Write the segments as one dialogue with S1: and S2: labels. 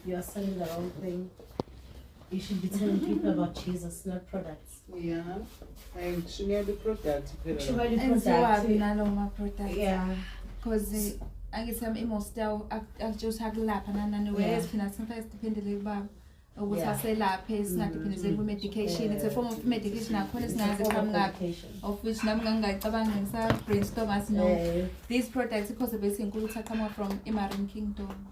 S1: You are selling the wrong thing. You should be telling people about Jesus, not products.
S2: Yeah. And she made the product.
S1: She made the
S3: And so I've been
S1: product.
S3: along my product.
S1: Yeah.
S3: Because I guess I'm almost still, I just had lap and then
S1: Yeah.
S3: it's been sometimes dependent on what
S1: Yeah.
S3: I say lap is not dependent on medication. It's a form of medication. I couldn't say the come up of which I'm going to brainstorm as no. These products because the basic goods are coming from Imaran Kingdom.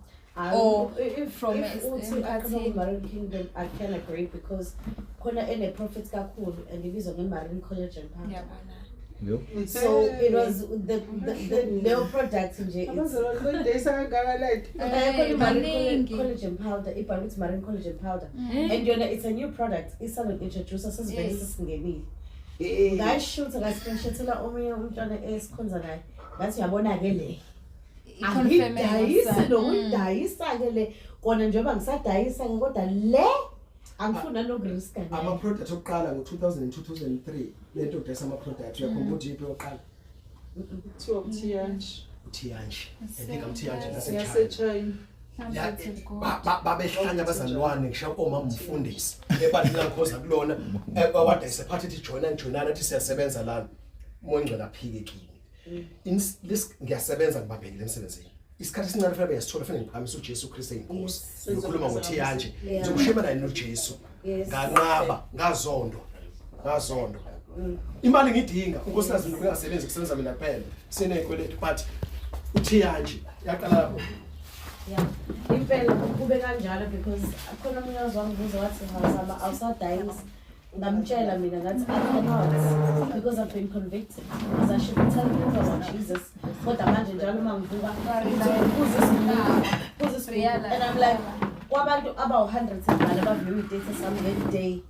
S3: Or from
S1: Marine Kingdom, I can agree because Kona any profits got cool and it is on marine collagen powder.
S3: Yeah,
S1: So it was the no product in collagen powder, it's marine collagen powder. And it's a new product. It's an introduced as very sustainable. Guys shoot a screenshot to la omi umntwana esikhonzanayo. Ngathi uyabona ke le. Angidayisi nokudayisa ke le. Kona njengoba ngisadayisa ke kodwa le angifuna no risk ke.
S4: Ama product oqala ngo2002 2003 lento dayisa ama product uyakhumbula ukuthi ipi oqala. Tianchi. Ndikamthianchi
S2: China.
S4: Babehlanya bazalwane ngisho oma umfundisi ebali lakhoza kulona wadayisa phathi ethi joinana ethi siyasebenza lana uMongcwele aphike kini this ngiyasebenza ngibambekile emsebenzini isikhathi esincane fanele yasithola fanele ngiphamisa uJesu Kristu eyinkosi ngikhuluma ngoThianchi ngizokushema naye noJesu nganqaba ngazondo imali ngidinga unkosikazi ngingasebenzi kusebenza mina kuphela sinezikweletu but uThianchi yaqala lapho.
S1: Yeah, impela kube kanjalo because khona umuntu ozwangibuza wathi ngizama awusadayisi ngamtshela mina ngathi I cannot because I've been convicted because I should be telling people about Jesus kodwa manje njalo uma ngivuka and I'm like kwabantu abawu100 imali abaview data sami every day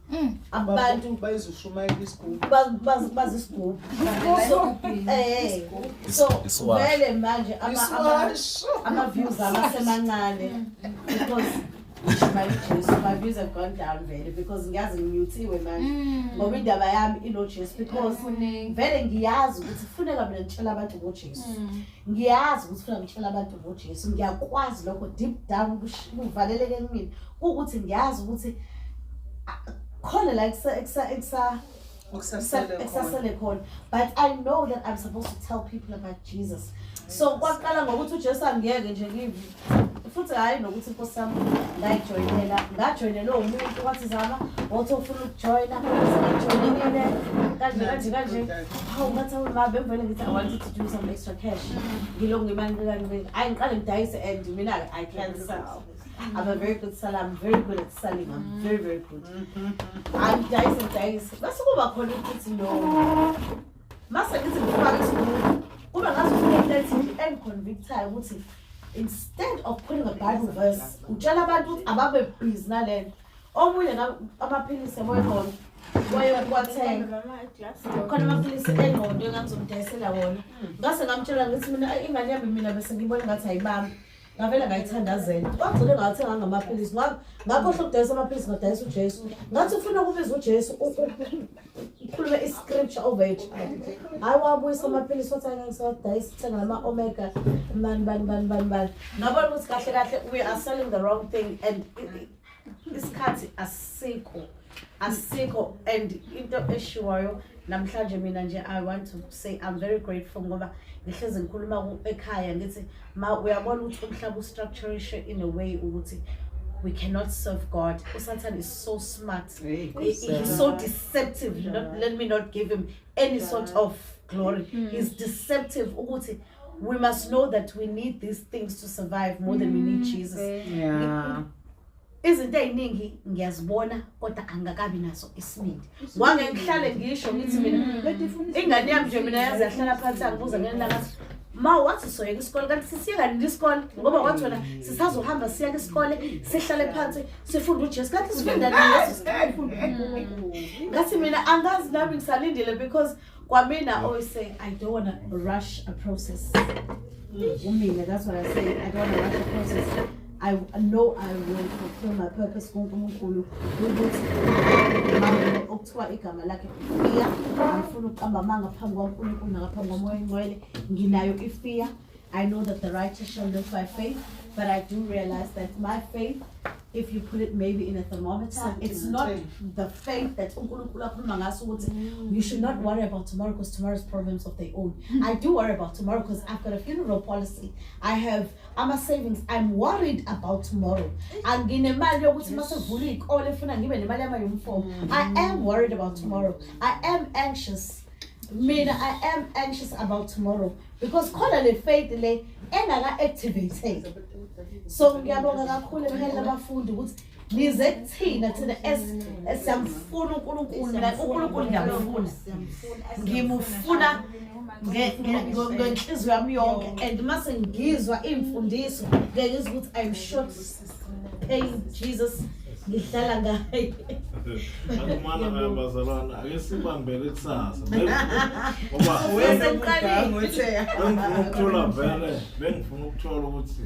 S1: abantu
S2: bayizoshumayela isiguli
S1: bazisigubhu so vele manje ama views amasemancane because my views have gone down vele because ngiyazi ngiyuthiwe manje ngoba indaba yami inoJesu because vele ngiyazi ukuthi kufuneka mina ngitshela abantu ngoJesu ngiyazi ukuthi kufuneka ngitshela abantu ngoJesu ngiyakwazi lokho deep down kuvaleleke kimi ukuthi ngiyazi ukuthi khona la eksasele khona but I know that I'm supposed to tell people about Jesus so kwaqala ngokuthi uJesu angiyeke nje ngivi futhi hayi nokuthi inkosi yami ngajoinela umuntu wathi zama wathi ufuna ukujoina ngijoinile kanje hawu ngathi mabe vele ngithi I wanted to do some extra cash ngilonge imali kancane ngiqale ngidayise and mina I can't sell. I'm a very good seller. I'm very good at selling. I'm very good. I'm dicing. Base kuba khona ukuthi no. Mase ngithi ngifaka isibulu. Kuba ngathi and convictayo ukuthi instead of putting a Bible verse, utshela abantu ukuthi ababe busy nalento. Omunye amaphilisi emoyekona. Wayewathenga. Khona amaphilisi engqondo engizomdayisela wona. Ngase ngamtshela ngithi mina ingane yami mina bese ngibona ngathi ayibamba. Ngavela ngayithandazela. Wagcina ngathenga ngamaphilisi. Ngakhohlwa ukudayisa amaphilisi ngadayisa uJesu. Ngathi ufuna ukubiza uJesu ukhulume iscripture over it. Hayi wabuyisa amaphilisi wathi ngisadayisa thenga nama omega ban. Ngabona ukuthi kahle we are selling the wrong thing and isikhathi asikho and into eshiwayo namhlanje mina nje I want to say I'm very grateful ngoba ngihlezi ngikhuluma ekhaya ngithi uyabona ukuthi umhlaba ustructure in a way ukuthi we cannot serve God. Satan is so smart. He's so deceptive. Let me not give him any sort of glory. He's deceptive. We must know that we need these things to survive more than we need Jesus. Izinto eziningi ngiyazibona kodwa angakabi naso isibindi. Wange ngihlale ngisho ngithi mina ingane yami nje mina yazi yahlala phansi angibuza ngene ngathi ma wathi soyeka isikole kanti sisiyeka nini isikole ngoba wathi wena sisazohamba siya isikole sihlale phansi sifunda uJesu kanti sifunda nini ngathi mina angazi nami ngisalindile because kwamina I always say I don't want to rush a process. Umina, that's what I say. I don't want to rush a process. I know I will fulfill my purpose ngoNkulunkulu ukuthi okuthiwa igama lakhe fear ngifuna ukuqamba manga phambi kwaNkulunkulu ngaphambi komoya ngcwele nginayo ifear. I know that the righteous shall live by faith but I do realize that my faith, if you put it maybe in a thermometer, it's not the faith that you should not worry about tomorrow because tomorrow's problems of their own. I do worry about tomorrow because I've got a funeral policy. I'm a savings. I'm worried about tomorrow. I am worried about tomorrow. I am anxious. I am anxious about tomorrow because the faith activated. So ngiyabonga kakhulu emhele abafundi ukuthi nize kuthina thina esiyamfuna uNkulunkulu mina uNkulunkulu ngimufuna ngenhliziyo yami yonke and mase ngizwa imfundiso ngiyizwa ukuthi I'm short paying Jesus ngihlala ngaye.
S5: Akumana ngabazalwana ake sibambele kusasa. Bengifuna ukuthola ukuthi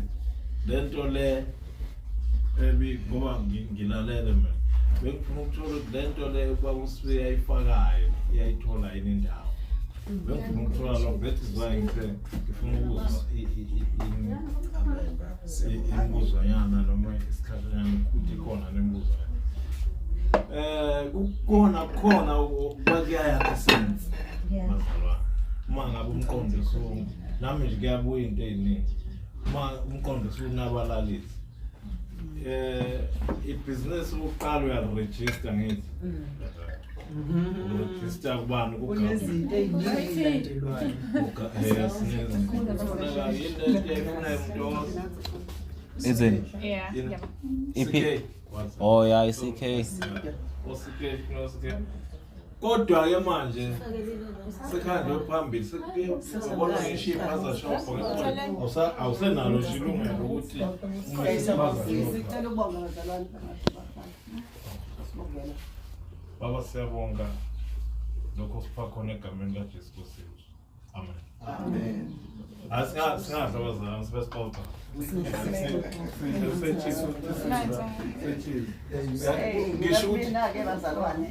S5: lento le ngoba ngilalele mina. Bengifuna ukuthola ukuthi lento le bakusibe yayifakayo iyayithola yini indawo. Bengifuna ukuthola lo that is why ngifuna ukuzwa imibuzonyana noma isikhathanyana ukuthi khona nemibuzo. Khona bakuyaya sense. Mazalwa. Ngabe umqondo so nami nje kuyabuya into eziningi. Umqondo usunabalalisi. Ibusiness uqala uyaregister ngithi. Register kubani
S2: kunezinto eziningi ezilandelwayo.
S6: Is it?
S3: Yeah.
S6: EP? Oh yeah, it's CK.
S5: Kodwa ke manje sekhande phambili sekubona ngiship aza shop awusenalo nje ilungelo ukuthi
S2: Sicela ukubonga abazalwane.
S5: Baba siyabonga lokho sipha khona egameni kaJesu Kristu. Amen.
S2: Amen.
S5: Asingadla abazalwane sibesixoxa.
S7: Ngisho mina-ke bazalwane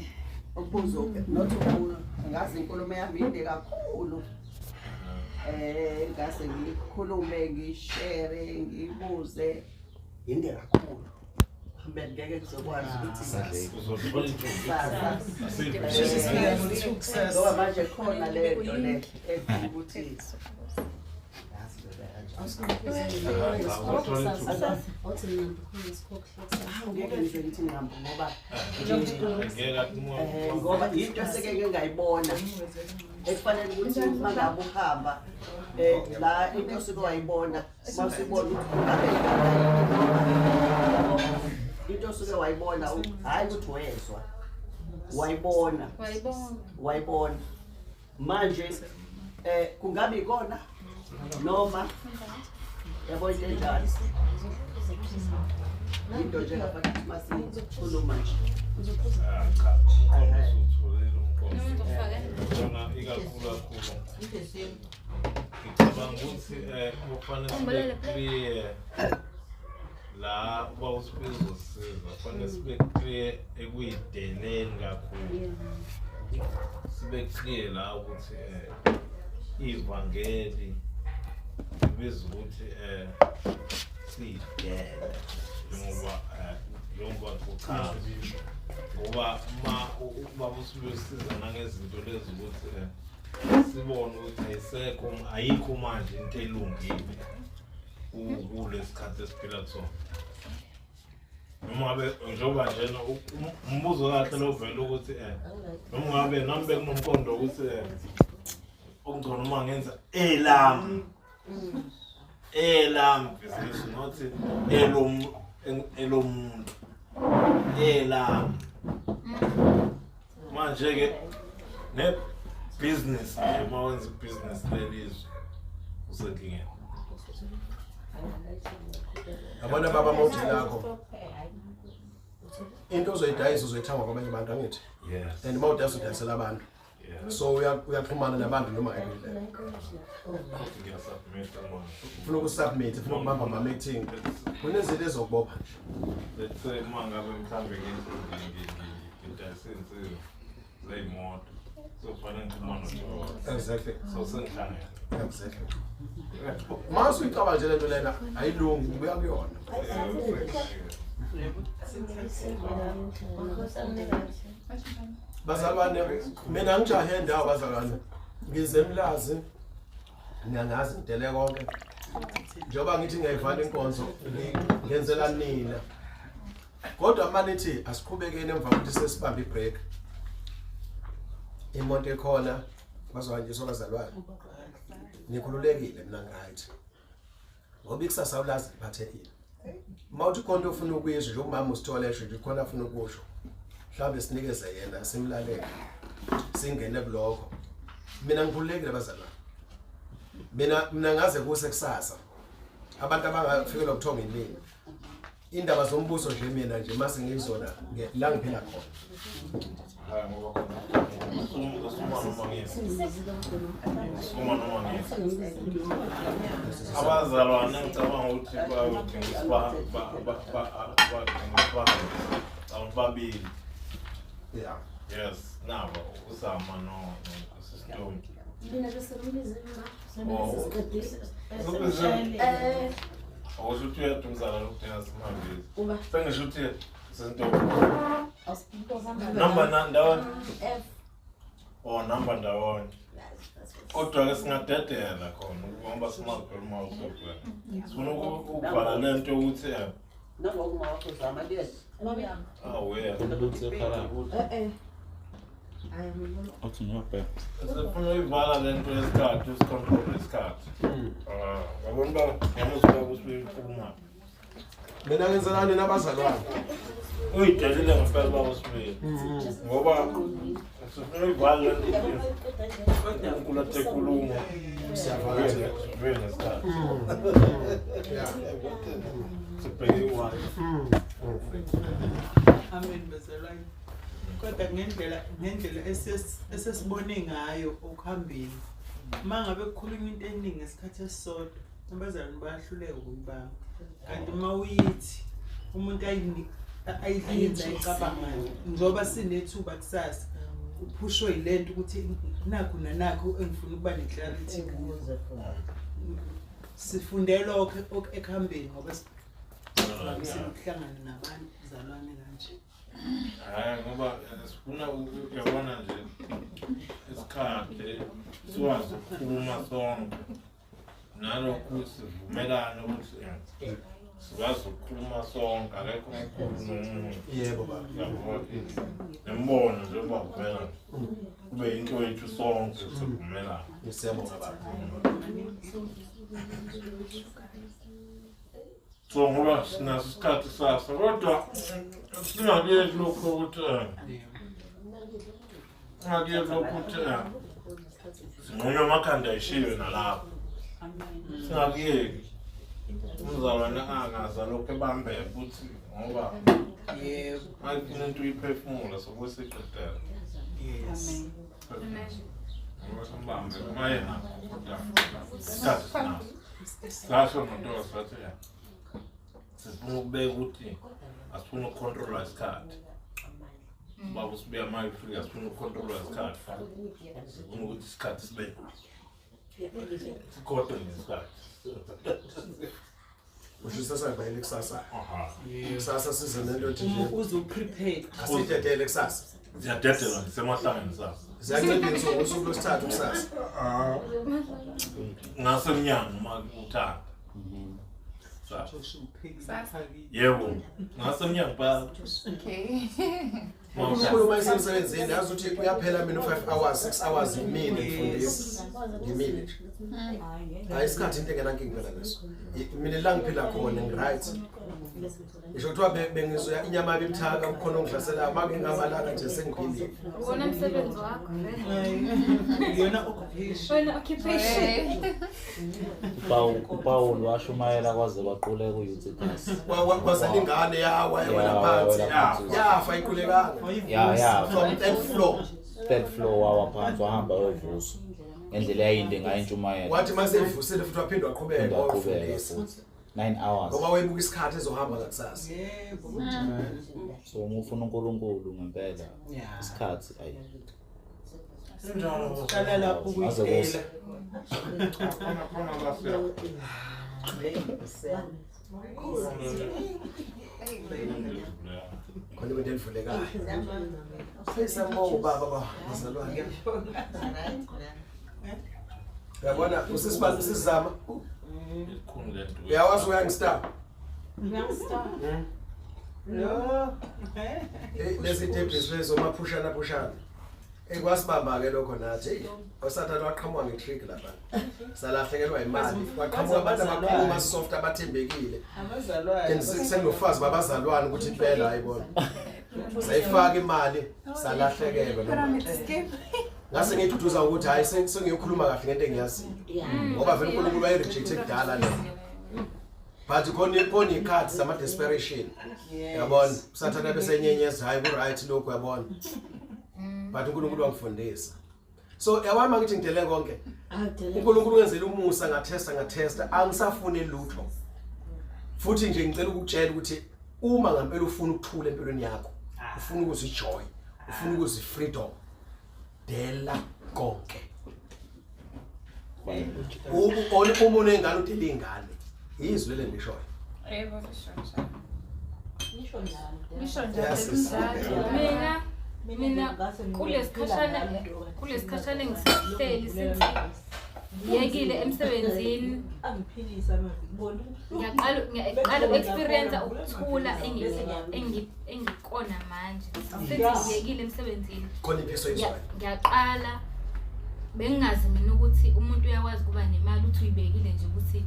S7: ukubuzo not ukubuzo ngazi inkulumo yami inde kakhulu ngase ngikhulume ngishare ngibuze
S4: Inde kakhulu.
S7: mbe ngeke kuzokwazi ukuthi
S2: Success.
S7: ngoba manje khona le nto le ukuthi ngeke ngize ngithi ngihambe ngoba into eseke ngayibona ekufanele ukuthi mangabe uhamba la into osuke wayibona masibona into osuke wayibona hayi ukuthi wezwa wayibona manje kungabe ikona noma yabo into enjalo into nje ngaphakathi masikhuluma nje
S5: Ngicabanga ukuthi kufanele sibe la bawusibizo siza kufanele sibe clear ekuyideleni kakhulu sibe clear la ukuthi ivangeli biza ukuthi siyidele njengoba kuchaza ngoba uma usuke siza nangezinto lezi ukuthi sibone ukuthi ayikho manje into elungile kulesikhathi esiphila kusona noma ngabe njengoba njena umbuzo kahle lo vele ukuthi noma ngabe nami bekunomqondo ukuthi okungcono uma ngenza elam business not elomuntu elam manje ke ne business uma wenza business lelizwe usenkingeni
S4: Abona baba mawuthi lakho. Into ozoyidayisa uzoyithanga kwabanye abantu angithi.
S5: Yes.
S4: And mawudayisa udayisela abantu.
S5: Yeah.
S4: So uyaxhumana nabantu noma ekule. Ufuna ukusubmit, ufuna ukubamba ama meeting. Kunezinto ezokubopha nje.
S5: Let's say uma ngabe mhlambe ngidayisa insizwa zeyimoto So fanele ngikhuluma noJohn.
S4: Exactly.
S5: So sengihlangene.
S4: Exactly. Mase uyicabanga nje lento lena ayilungi ubuya kuyona. Bazalwane mina ngijahe ndawo bazalwane. Ngizemlazi ngiyangazi ngidele konke. Njoba ngithi ngiyayivala inkonzo ngenzela nina. Kodwa manithi asiqhubekeni emva kokuthi sesibambe ibreak. Imoto ekhona bazwanjiswa bazalwane. Nikhululekile mina ngayithi. Ngoba ikusasa awulazi liphathe ini. Mawuthi konke ufuna ukuyizwa nje umama usitholeshe nje khona afuna ukusho. Mhlawumbe sinikeze yena simlalele. Singene kuloko. Mina ngikhululekile bazalwane. Mina ngaze kuse kusasa. Abantu abangafikela ukuthonga imini. Indaba zombuso nje mina nje mase ngizona la ngiphila khona.
S5: Hayi ngoba khona. Suma noma ngiyini. Abazalwane ngicabanga ukuthi babili.
S4: Yeah.
S5: Yes, nabo usama no system. Awusho ukuthi uyathumzana lokudinga simanje. Sengisho ukuthi izinto number ndawonye. Oh, number ndawonye. Kodwa ke singadedela khona ngoba simakhuluma usokwe. Sifuna ukubhala lento ukuthi
S7: Nabo uma wakho zama ke.
S5: we.
S6: Othi ngiyabheka.
S5: Sifuna uyivala lento yesikhathi, usicontrol isikhathi. Ngabona ngamuzwa ukusikhuluma.
S4: Mina ngenzelani nabazalwane.
S5: Uyidelile ngempela bawusibili. Ngoba sifuna uyivala lento unkulu tekhuluma. Siyavala isikhathi. Sibheke one.
S2: Amen bezalwane. Kodwa ngendlela esesibone ngayo ukuhambeni. Mangabe kukhulunywa into eningi ngesikhathi esisodwa, abazalwane bayahluleka ukubamba. Kanti mawuyithi umuntu ayidinza icabangayo njoba sinethuba kusasa uphushwe ilento ukuthi nakho nanakho engifuna ukuba neclarity kuzo. Sifundela ekuhambeni ngoba sihlangana nabantu zalwane kanje.
S5: Hayi ngoba sifuna ukuyabona nje isikhathi siwazi ukukhuluma sonke nalokhu sivumelana ukuthi siwazi ukukhuluma sonke akekho omkhulu nomunye.
S4: Yebo baba.
S5: Yabo nembono nje bavela kube into yethu sonke sivumelana.
S4: Siyabonga baba.
S5: So ngoba sinasikhathi sasa kodwa singakuyeki lokho ukuthi sinqonywa amakhanda ayishiwe nalapho. Singakuyeki umzalwane angaza lokho ebambe futhi ngoba
S2: Yebo.
S5: ayifuna into uyiphefumula sokusiqedela.
S2: Yes.
S5: Ngoba simbambe mayena kodwa isikhathi sinaso. Sasho noNtosi sathi sifuna ukubeka ukuthi asifuna ukucontrola isikhathi. Baba sibuya manje free asifuna ukucontrola isikhathi. Sifuna ukuthi isikhathi sibe sikodwa ngesikhathi.
S4: Usho sasangibhekela kusasa.
S5: Aha.
S4: Kusasa sizonento
S2: Uma
S4: nje.
S2: uzoprepare
S4: Asidedele kusasa.
S5: Ziyadedela ngisemahlangeni sasa.
S4: Ziyancedisa usuku lwesithathu kusasa.
S5: Ngasemnyango uma uthanda.
S2: sasa.
S5: Yebo. Ngasemnyango ba.
S3: Okay.
S4: Ukhuluma isemsebenzini yazi ukuthi uyaphela mina 5 hours 6 hours imini ngifundisa. Ngimini. Ayisikhathi into engena nkinga naso. Mina la ngiphila khona ngiright. Isho kuthiwa bengizoya inyama ebuthaka ukhona ongihlasela make ngamalanga nje sengiphilile.
S8: Ubona umsebenzi wakho
S2: Yona occupation.
S8: wena occupation.
S6: Upawulo washumayela kwaze baquleka uYuthidasi.
S4: Kwazela ingane yawa yawela phansi. Yafa iqulekanga.
S6: Ya.
S4: From 10th floor.
S6: Third floor wawa phansi wahamba yovuso. Ngendlela yayinde ngayo intshumayelo.
S4: Wathi mase evusile futhi waphindwa aqhubeka
S6: Waqhubeka futhi 9 hours.
S4: ngoba wayebuka isikhathi ezohamba ngakusasa.
S2: Yebo.
S6: So uma ufuna uNkulunkulu ngempela
S2: Yeah.
S6: isikhathi ayi
S2: Qala lapho ukuyitela.
S4: Khona into elivulekayo. Sesambonga baba bazalwane. Yabona usisibani usizama. Uyawazi uyangistop.
S2: No.
S4: Lesi tables lezo maphushana. Ekwasibamba ke lokho nathi. Osathana waqhamuka ngetrick lapha. Salahlekelwa imali. Waqhamuka abantu abakhuluma soft abathembekile.
S2: Abazalwane.
S4: Senginofazi babazalwane ukuthi impela ayibona. Sayifaka imali salahlekelwa noma. Ngase ngithuthuzwa ukuthi hayi sengiyokhuluma kahle ngento engiyaziyo. Ngoba vele uNkulunkulu wayirejecte kudala la. But khona icards sama desperation. Yabona, usathana bese nyenyeza hayi ku right lokho yabona. But uNkulunkulu wangifundisa. So yawama ngithi ngidele konke. uNkulunkulu wenzela umusa ngathesta angisafune lutho. Futhi nje ngicela ukukutshela ukuthi uma ngempela ufuna ukuthula empilweni yakho, ufuna ukuzijoy, ufuna ukuzifreedom, dela konke. Umuntu engane udela ingane. Izwi lele ngishoyo.
S8: Yebo
S1: Ngisho njalo.
S8: ngisho njalo. Mina kulesikhashana engisihleli sithi ngiyekile emsebenzini ngiyaqala uku-experience ukuthula engikona manje sithi ngiyekile emsebenzini
S4: Khona iphiso izwayo.
S8: ngiyaqala bengingazi mina ukuthi umuntu uyakwazi kuba nemali uthi uyibekile nje ukuthi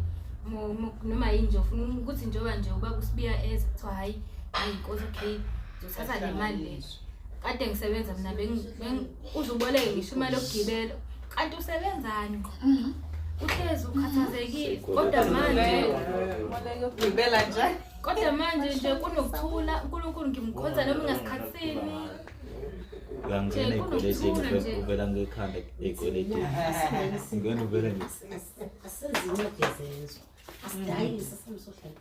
S8: noma yini nje ufuna ukuthi njengoba nje ubaba usibiya eza kuthiwa hayi inkosi okay uzothatha le mali le kade ngisebenza mina uzuboleke ngisho imali yokugibela kanti usebenzani uhlezi ukhathazekile kodwa manje
S7: Ngibela njani?
S8: kodwa manje nje kunokuthula uNkulunkulu ngimkhonza noma ngasikhatsini
S6: Ngangena ekweleti uvela ngekhanda ekweleti. Ngene uvela nje.
S1: Sezinye gezenzo. Asidayisa semsohlala.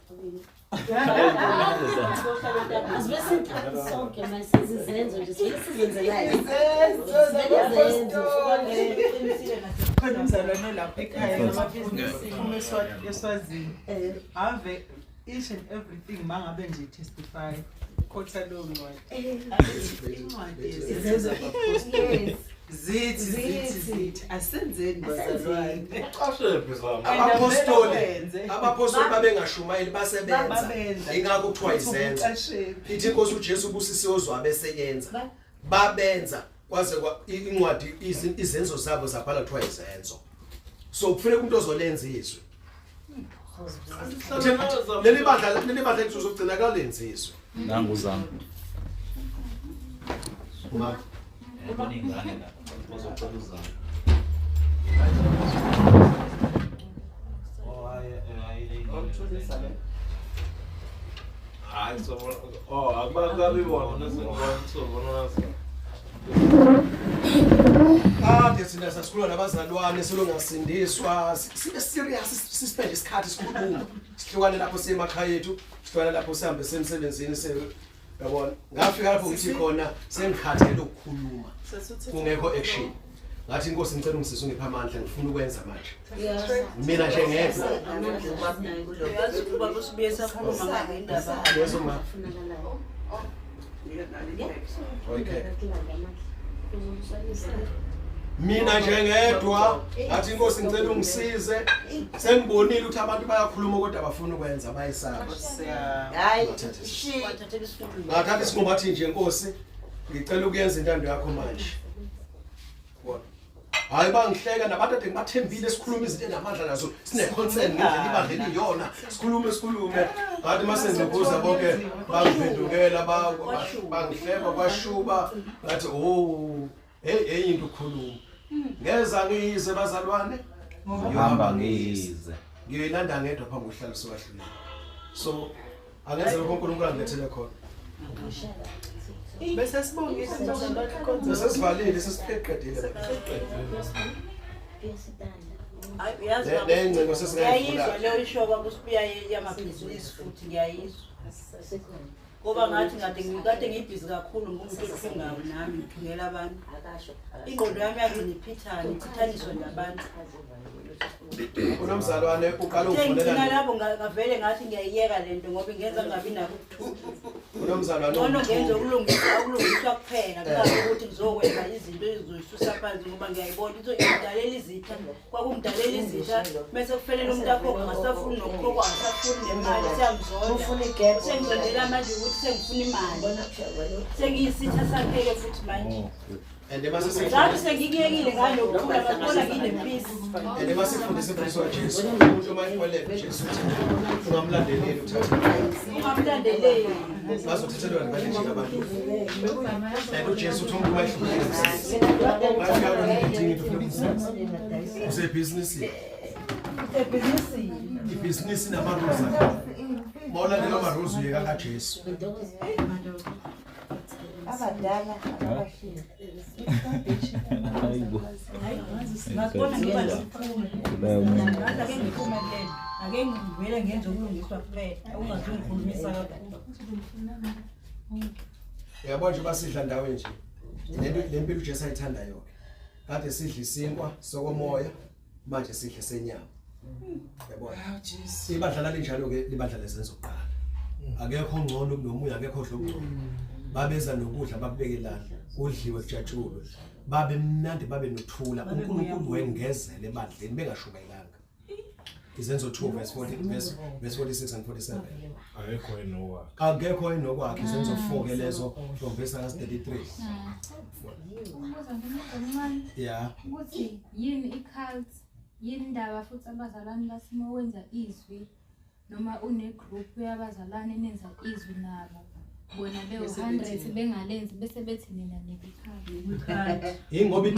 S1: Asibese ntathu sonke manje sezizenzo nje sizenzelayo.
S2: Khona umzalwane lapha ekhaya namabhizinisi eSwazini. Ave each and everything mangabe nje testify. Khotha lo ncwadi. Incwadi izenzo abaphostoli. Zithi asenzeni bazalwane.
S4: Abapostoli babengashumayeli basebenza. Ingakho kuthiwa izenzo. Ithi inkosi uJesu ubusisi ozwa bese yenza. Babenza kwaze incwadi izenzo zabo zabhala kuthiwa izenzo. So kufanele umuntu ozolenza izwi. Leli bandla kuzogcina kalenziswe.
S6: Nanguzama. Ebona ingane la. Uzocela uzama.
S5: Hayi so akukabi bona sobona
S4: Thina sasikhuluma nabazalwane selongasindiswa sibe serious sispend isikhathi sikhuluma sihlukane lapho semakhaya ethu sihlukane lapho sihambe semsebenzini yabona ngafika lapho ngithi khona sengikhathele ukukhuluma kungekho action ngathi inkosi ngicela ungisize ungipha amandla ngifuna ukwenza manje mina nje ngedwa
S7: Uyazi ukuba kusibuye sakhuluma ngale ndaba.
S4: yeso ma okay mina nje ngedwa ngathi inkosi ngicela ungisize sengibonile ukuthi abantu bayakhuluma kodwa abafuna ukwenza bayisaba
S7: Hayi,
S4: ngathatha isinqumo ngathi nje inkosi ngicela ukuyenza intando yakho manje hayi bangihleka nabantu ade ngibathembile sikhuluma izinto enamandla nazo sine concern ngendlela ibandleni iyona sikhulume ngathi mase ngibuza bonke bangiphendukela bangihleka kwashuba ngathi hey into ukukhuluma ngeza ngize bazalwane
S6: Ngihamba ngize.
S4: ngiyilanda ngedwa phambi kohlalo sokahlulile so angenza lokho uNkulunkulu angilethele khona
S2: bese sibongile bazalwane konke.
S4: sesivalile sesiqedile
S7: Uyazi
S4: Nengcingo sesingayivula.
S7: ngiyayizwa leyo ishoba kusibuya yamabhizinisi futhi ngiyayizwa.
S9: ngoba ngathi kade ngibhizi kakhulu ngumuntu ohlungayo nami ngithungela abantu ingqondo yami yaze niphithaniswe nabantu
S4: unomzalwane uqala
S9: ngithina
S4: ukuvulela
S9: lapho ngavele ngathi ngiyayiyeka lento ngoba ngenza ngabi nakho ukuthula
S4: unomzalwane
S9: ngono ngenza ukulungiswa kuphela kungabe ukuthi ngizokwenza izinto ezizoyisusa phansi ngoba ngiyayibona izodalela izitha kwakungidalela izitha bese kufanele umuntu akho ngasafuni nokukhokwa ngasafuni nemali siyangizonda sengizondela manje ukuthi sengifuna imali sengiyisitha sakheke futhi manje
S4: and mase
S9: ngathi sengikuyekile ngalokukhula ngabona nginempisi
S4: and mase fundise Kristu Jesu umuntu omayikwele Jesu ungamlandeleli uthatha
S9: ungamlandeleli
S4: bazothethelwa ngale abantu and uJesu uthi umuntu mayihlukile bayafika ngidinga into use business ibhizinisi namarules mawulandela amarules uyeka kaJesu
S1: abadala
S9: ngakubona ngiba ake ngiphumelele ake ngivele ngenze ukulungiswa kuphela ungazungikhulumisa kakhulu
S4: yabo nje basidla ndawe nje lempilo uJesu ayithandayo kade sidla isinkwa sokomoya manje sidle senyama yabona ibadlala linjalo ke libadla lesenzo kuqala akekho ongcono kunomunye akekho hlokungcono babeza nokudla bakubekelana udliwe kujatshulwe babe mnandi babe nothula uNkulunkulu wengezele ebandleni bengashumayelanga izenzo 2 verse 46 and 47 akekho enokwakhe izenzo 4 ke lezo from verse 33 yeah
S8: ukuthi yini i-cult yini indaba futhi abazalwane basimo wenza izwi noma une group yabazalwane nenza izwi nabo bona beyo 100 bengalenzi bese bethi mina nebikhaya
S4: ingoba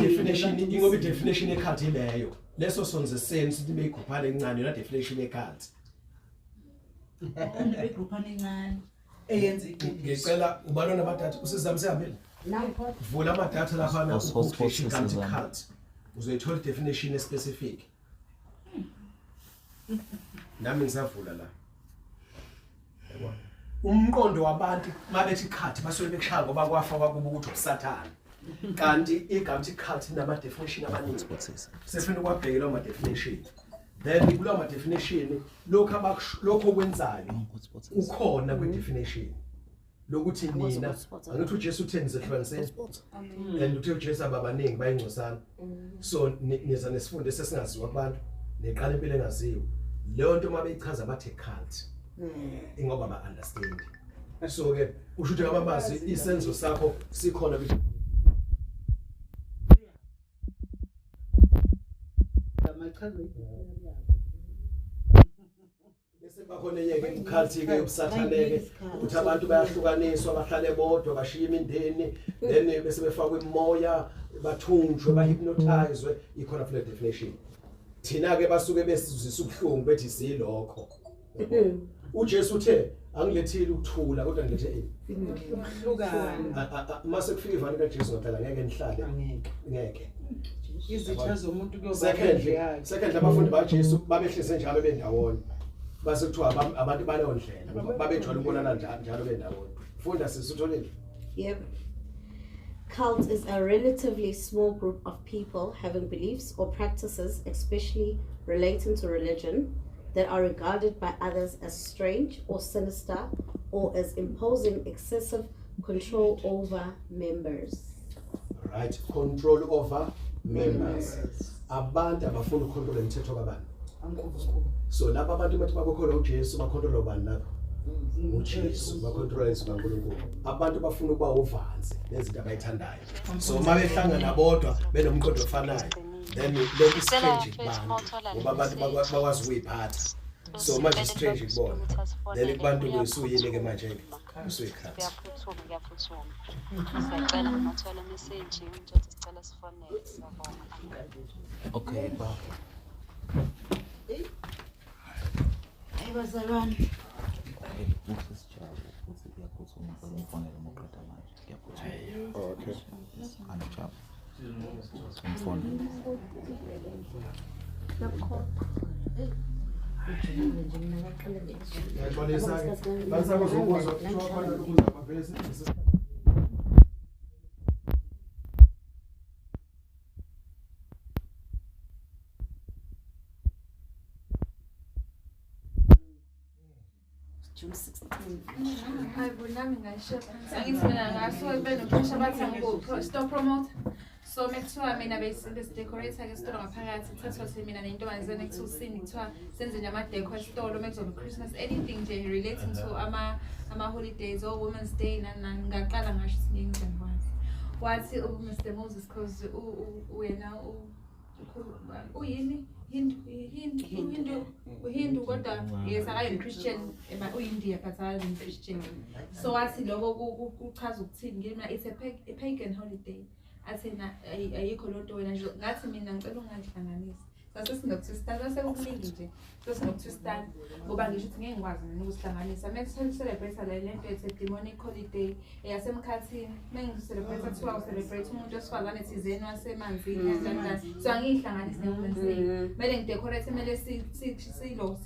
S4: definition ye-cult ileyo leso sonze sense ukuthi beyigroupane encane yona definition ye-cult
S9: begroupane encane eyenza
S4: ngicela ubalona abadatha usizame sihambile vula amadatha laphana cult uzoyithola definition specific nami ngisavula la yabona umqondo wabantu mabethi cult basuke bekushaya ngoba kwafa kwakuba ukuthi usathana kanti igama cult inama definition amaningi sefuna ukwabhekela ama definition then kulawa ma definition lokho okwenzayo ukhona kwe definition lokuthi nina angithi uJesu utheni zehlukaniseni and uthi uJesu ababaningi bayingcosana so niza nesifundo sesingaziwa kubantu neqala impilo engaziwa leyo nto mabeyichaza bathe cult ingoba ba understand so ke usho ukuthi ababazi isenzo sakho sikhona bese bakhona yeke ikhalthi ke ubusathaneke ukuthi abantu bayahlukaniswa bahlale bodwa bashiye imindeni then bese befakwa imoya bathunjwe bahypnotizwe ikhona full definition thina ke basuke besizisa ubuhlungu bethi silokho uJesu uthe angilethile ukuthula kodwa ngilethe ukuhlukana mase kufika ivani kaJesu ngaphela ngeke nihlale ngeke
S2: izitha zomuntu
S4: second abafundi baJesu babehlise njalo bendawonye base kuthiwa abantu baleyo ndlela babejwayele ukubonana njalo bendawonye funda sisutholile
S1: yep. Cult is a relatively small group of people having beliefs or practices, especially relating to religion, that are regarded by others as strange or sinister or as imposing excessive control over members.
S4: Right, control over members. Abantu abafuna ukontrola imithetho kabantu. So lapha abantu bathi babekhola uJesu bakontrola ubani lapha? uJesu bakontrola izwi kaNkulunkulu. Abantu bafuna ukuba uvanzi lezinto abayithandayo. So mabehlangana bodwa benomqondo ofanayo. Then lokhu strange kubantu ngoba abantu bakwazi ukuyiphatha. So manje strange kubona. Then kubantu besuyile ke manje usuyikhathi.
S10: Ngiyaphuthuma. Siyacela ngathola message ukuthi sicela sifonele siyabonga.
S6: Okay, ba.
S9: Hayi bazalwane.
S6: Okay. Anachapa. Mfoni.
S1: June 16.
S3: Hayi nami ngisho angithi mina ngasuke benopressure bathi stop promote. So mekuthiwa mina besidecorate ke store ngaphakathi thathathwe mina nentombazane ekuthiwa kuthiwa senze nje ama-decor esitolo mekuzoba Christmas anything nje relating to ama holidays or Women's Day ngaqala ngasho ukuthi ngingizokwazi. Wathi Mr Moses cause wena uyini Hindu kodwa yes akayi Christian uyiNdia but akayi Christian. So wathi lokho kuchaza ukuthini ngimi it's a pagan holiday. Athena ayikho lonto wena nje ngathi mina ngicela ungangihlanganisi sase sinokutwistan sekukuningi nje sesinokuthwistan ngoba ngisho ukuthi ngeke ngikwazi mina ukusihlanganisa mase celebrate le lento ethe demonic holiday yasemkhathini mengicelebrate kuthiwa celebrate umuntu osifazane thizeni wasemanzini kanjani so angihlanganise neWomen's Day mele ngidecorate mele silo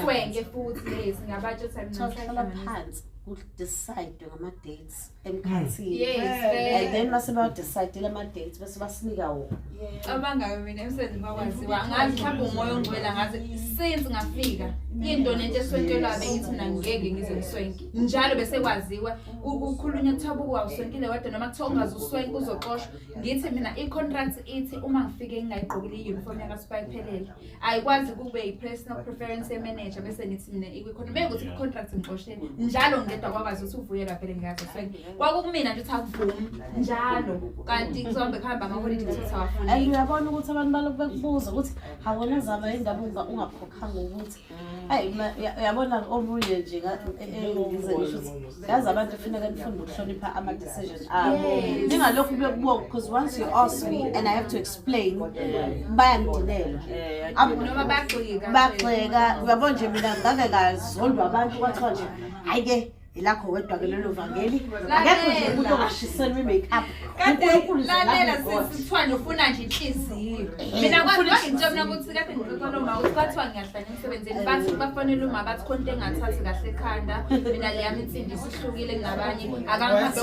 S3: swenge futhi yes ngabatsho time
S1: namhlanje decide ngama-dates emkhathini
S3: and
S1: then masebawudecide ama-dates bese basinika wona
S3: abangayo mina emsebenzini bakwaziwa ngazi mhlawumbe umoya ongcwele ngazi since ngafika into nento eswenkelwa bengithi mina ngeke ngize ngiswenke njalo bese kwaziwa ukukhulunywa kuthiwa awuswenkile wedwa noma kuthiwa ungaze uswenke uzoxoshwa ngithi mina i-contract ithi uma ngifike ngingayigqokile i-uniform yakaSpike phelele ayikwazi kube i-personal preference ye-manager bese nithi mina ikwi-contract mekuthi i-contract ngixosheni njalo ngedwa kwakwazi ukuthi uvuyelwa phela ngiyazi uswenke kwakumina nje uthi akuvumi njalo kanti kuzohambe kuhamba ama-holiday ukuthi awafuni
S1: and uyabona ukuthi abantu balokhu bekubuza ukuthi hawona zama indaba ungakhokhanga ukuthi hayi uyabona omunye nje ngize ngisho yazi abantu kufanele nifunde ukuhlonipha ama-decisions abo ningalokhu bekubonga because once you ask me and I have to explain bayangidelela
S3: noma
S1: bagxeka uyabona nje mina ngake ngazondwa abantu kwathiwa nje hayi ke ilakho wedwa ke lelo vangeli akekho nje umuntu ongashisela i-makeup
S3: lalela sisithwani ufuna nje inhliziyo mina kwazi ngitshela ukuthi kade ngixoxela uma ukuthi kwathiwa ngiyahlanya emsebenzini bathi bafanele uma bathi konke engathathi kahle ekhanda mina le yami insimbi isihlukile kunabanye akangihambe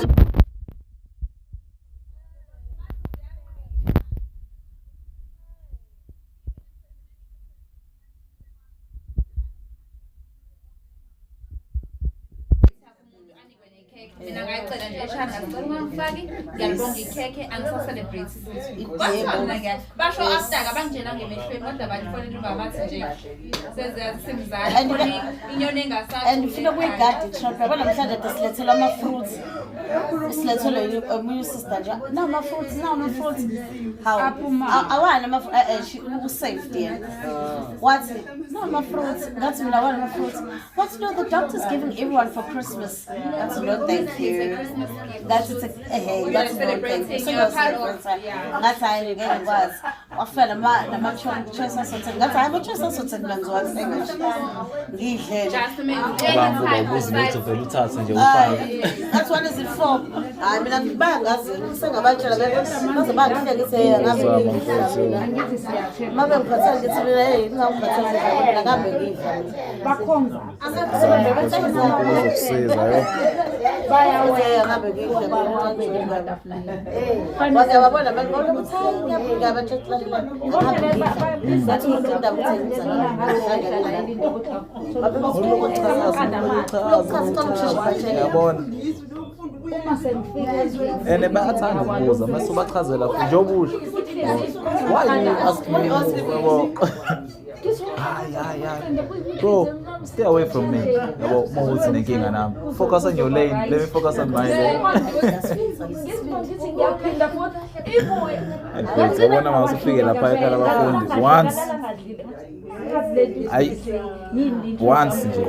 S3: mina ngayicela nje eshana ngicela ungangifaki ngiyabonga ikhekhe angisacelebrate ukuthi basho after abangitshela ngemehlweni kodwa bayifonela ungabathi nje seziyasimzala inyoni engasathi
S1: and funa kuyigadi trap yabona namhlanje ade silethela ama-fruits silethele omunye sister nje nama-fruits how awana u-safety yena wathi ama-fruits ngathi mina awana ama-fruits wathi no the doctor's giving everyone for Christmas that's no thank you that's it's that's no thank you so you're celebrating ngathi hayi ngeke ngikwazi wafela nama-choice asothe ngathi hayi ama-choice asothe manzi wakusenga ngidlele
S6: abantu babuza ukuthi vele uthathe nje ufake
S1: that's one is it for hayi mina bangazi sengabatshela baze bangihle ngithi ngabe mabe ngiphatha ngithi mina hey ngingaphatha mina ngabe ngidla bakhonza
S6: ukusiza
S1: bayaweya ngabe ngidla wathi ababona abantu ukuthi hayi ngabatshela ngathi umuntu indaba
S6: yabona and bayathanda ukubuza mase ubachazela njengoba usho why you ask me yabo bro stay away from me yabo mawuthi nenkinga nami focus on your lane let me focus on my lane yabona mawusufike lapha ekhaya labafundi once nje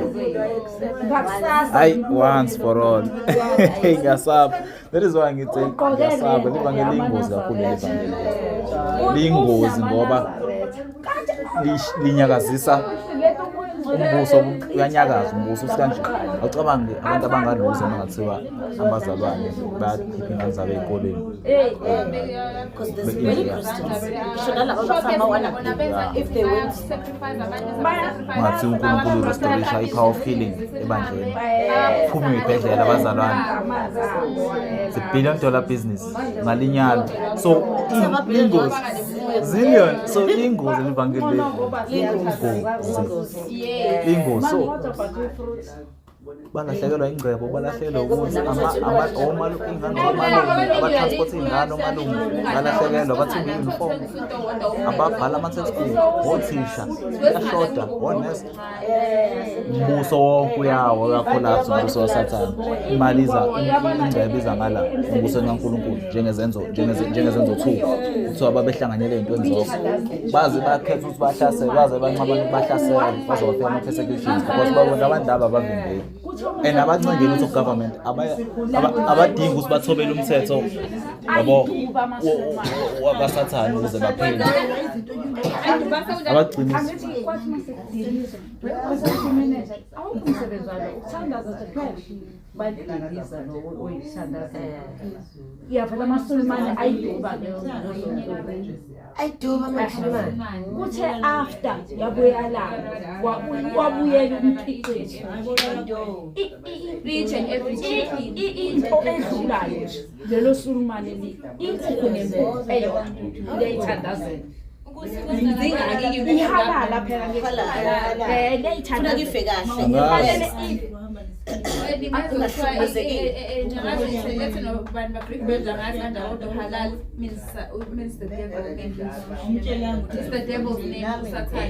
S6: once for all ngasaba that is why ngithi ngasaba livangeli ingozi kakhulu livangeli liyingozi ngoba linyakazisa umbuso uyanyakaza umbuso usikanje awucabangi abantu abangaluza mangathiwa abazalwane bayakhipha ingane zabo ey'koleni
S1: because there's many Christians should allow abafana wana if they went
S6: ngathi uNkulunkulu restoration i-power of healing ebandleni phuma ibhedlela abazalwane it's $1 billion business ngalinyalo so ingozi zillion so ingozi livangeli ingozi so balahlekelwa ingcebo balahlekelwa ukuthi abatransport ingane omalungu balahlekelwa bathenga i-uniform ababhala ama-textbook othisha yashoda onesi umbuso wonke uyawo uyakholaphsa umbuso wasathane imali ingcebo iza ngala umbuso kaNkulunkulu njengezenzo 2 kuthiwa babehlanganyele ey'ntweni zonke baze bakhetha ukuthi bahlasele baze bancamane bahlasele baze bafika ama-persecutions because babona abantu laba bavimbeli and abancengeli ukuthi government abadingi ukuthi bathobele umthetho yabo wabasathane ukuze baphile abagcinisi
S11: phela amaSulumane ayiduba kuthe after yabuya la wabuyela umkhiqizo
S3: each and every
S11: into edlulayo lelo Sulumane inkukhu nembuzi eyodwa leyithandazela ihalala phela leyithandazela
S1: ife kahle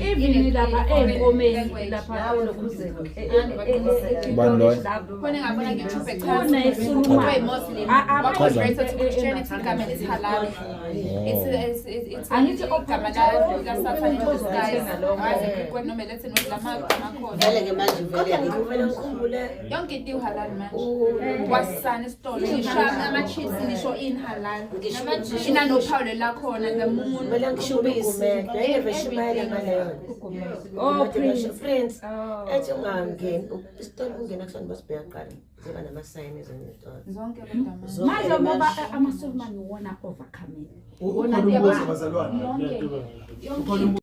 S11: even lapha ey'nkomeni lapha
S3: yonke into ihalal manje wasana isitolo ishami ama-chips nisho in halal inanophawu lakhona the moon
S12: friends ethi ungangeni isitolo ungena kusona basibhekaqala ziba namasayini ezinetona
S3: zonke
S11: manje ngoba amaSulumane wona overcoming
S4: ukhona umbuzo bazalwane